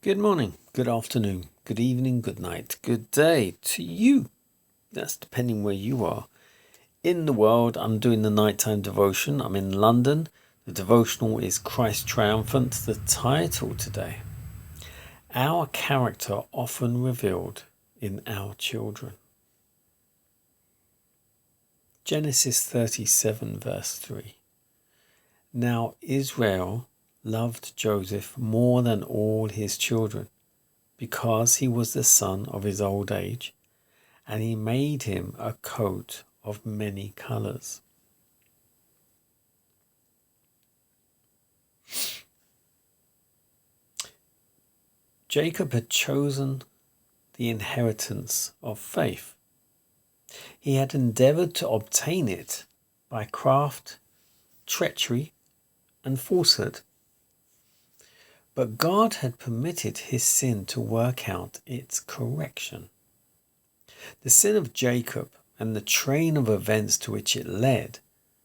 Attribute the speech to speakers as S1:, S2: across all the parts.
S1: Good morning, good afternoon, good evening, good night, good day to you. That's depending where you are. In the world, I'm doing the nighttime devotion. I'm in London. The devotional is Christ Triumphant. The title today, Our Character Often Revealed in Our Children. Genesis 37 verse 3. Now Israel loved Joseph more than all his children, because he was the son of his old age, and he made him a coat of many colours. Jacob had chosen the inheritance of faith. He had endeavoured to obtain it by craft, treachery, and falsehood. But God had permitted his sin to work out its correction. The sin of Jacob and the train of events to which it led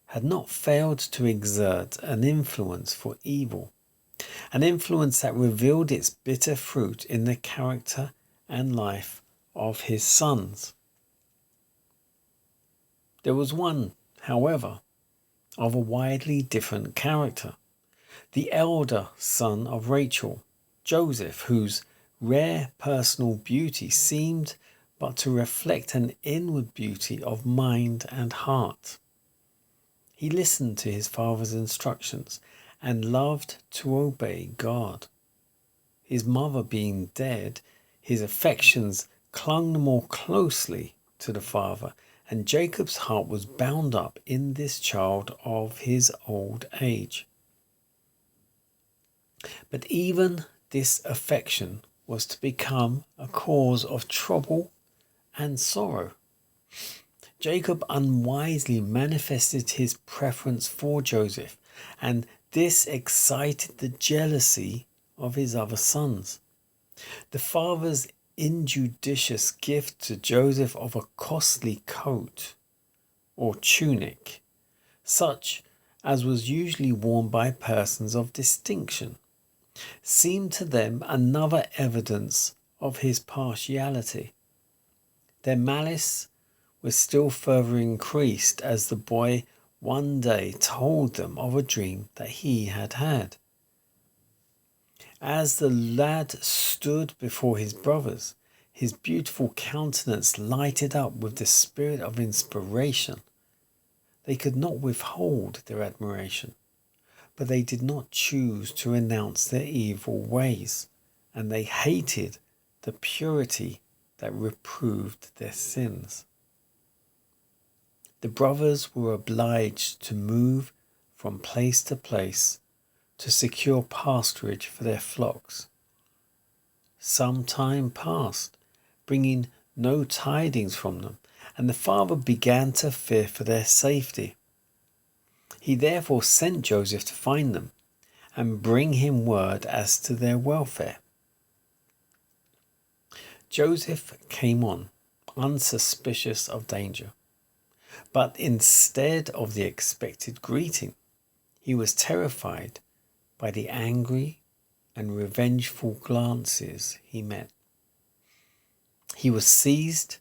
S1: had not failed to exert an influence for evil, an influence that revealed its bitter fruit in the character and life of his sons. There was one, however, of a widely different character, the elder son of Rachel, Joseph, whose rare personal beauty seemed but to reflect an inward beauty of mind and heart. He listened to his father's instructions and loved to obey God. His mother being dead, his affections clung more closely to the father, and Jacob's heart was bound up in this child of his old age. But even this affection was to become a cause of trouble and sorrow. Jacob unwisely manifested his preference for Joseph, and this excited the jealousy of his other sons. The father's injudicious gift to Joseph of a costly coat or tunic, such as was usually worn by persons of distinction, seemed to them another evidence of his partiality. Their malice was still further increased as the boy one day told them of a dream that he had had. As the lad stood before his brothers, his beautiful countenance lighted up with the spirit of inspiration. They could not withhold their admiration, but they did not choose to renounce their evil ways, and they hated the purity that reproved their sins. The brothers were obliged to move from place to place to secure pasturage for their flocks. Some time passed, bringing no tidings from them, and the father began to fear for their safety. He therefore sent Joseph to find them and bring him word as to their welfare. Joseph came on, unsuspicious of danger, but instead of the expected greeting, he was terrified by the angry and revengeful glances he met. He was seized,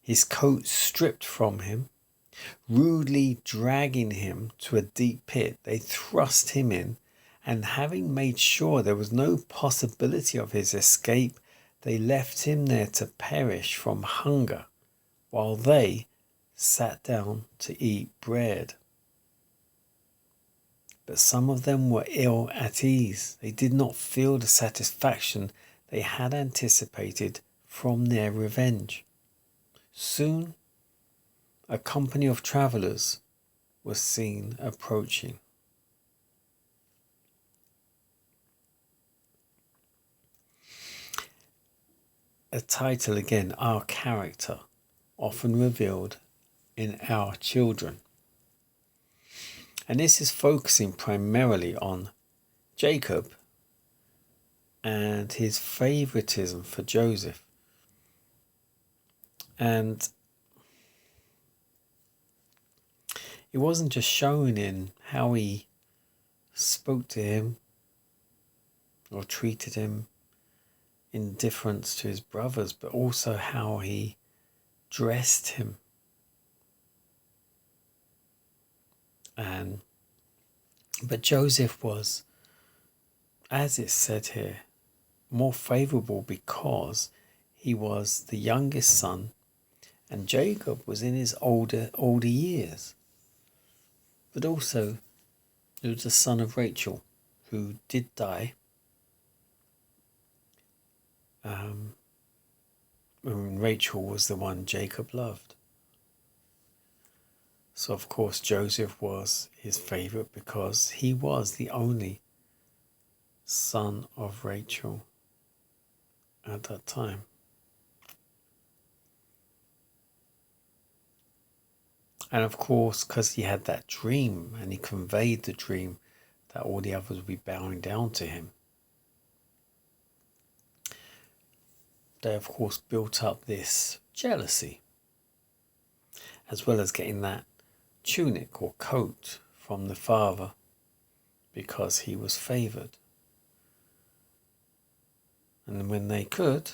S1: his coat stripped from him. Rudely dragging him to a deep pit, they thrust him in, and having made sure there was no possibility of his escape, they left him there to perish from hunger, while they sat down to eat bread. But some of them were ill at ease. They did not feel the satisfaction they had anticipated from their revenge. Soon, a company of travellers was seen approaching. A title again, Our Character Often Revealed in Our Children. And this is focusing primarily on Jacob and his favoritism for Joseph. And it wasn't just shown in how he spoke to him or treated him, indifference to his brothers, but also how he dressed him. But Joseph was, as it said here, more favorable because he was the youngest son and Jacob was in his older years. But also he was the son of Rachel, who did die. When Rachel was the one Jacob loved. So of course Joseph was his favorite because he was the only son of Rachel at that time. And of course, because he had that dream and he conveyed the dream that all the others would be bowing down to him, they of course built up this jealousy, as well as getting that tunic or coat from the father because he was favored. And when they could,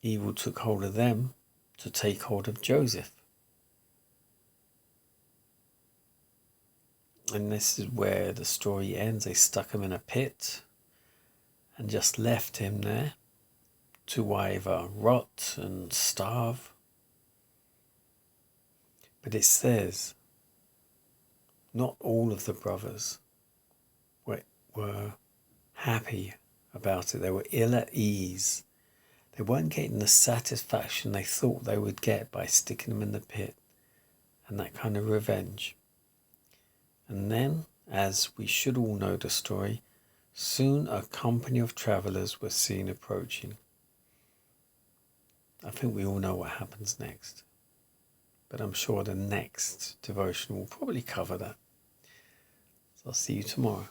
S1: evil took hold of them to take hold of Joseph. And this is where the story ends. They stuck him in a pit and just left him there to either rot and starve. But it says not all of the brothers were happy about it. They were ill at ease. They weren't getting the satisfaction they thought they would get by sticking him in the pit and that kind of revenge. And then, as we should all know the story, soon a company of travellers were seen approaching. I think we all know what happens next, but I'm sure the next devotion will probably cover that. So I'll see you tomorrow.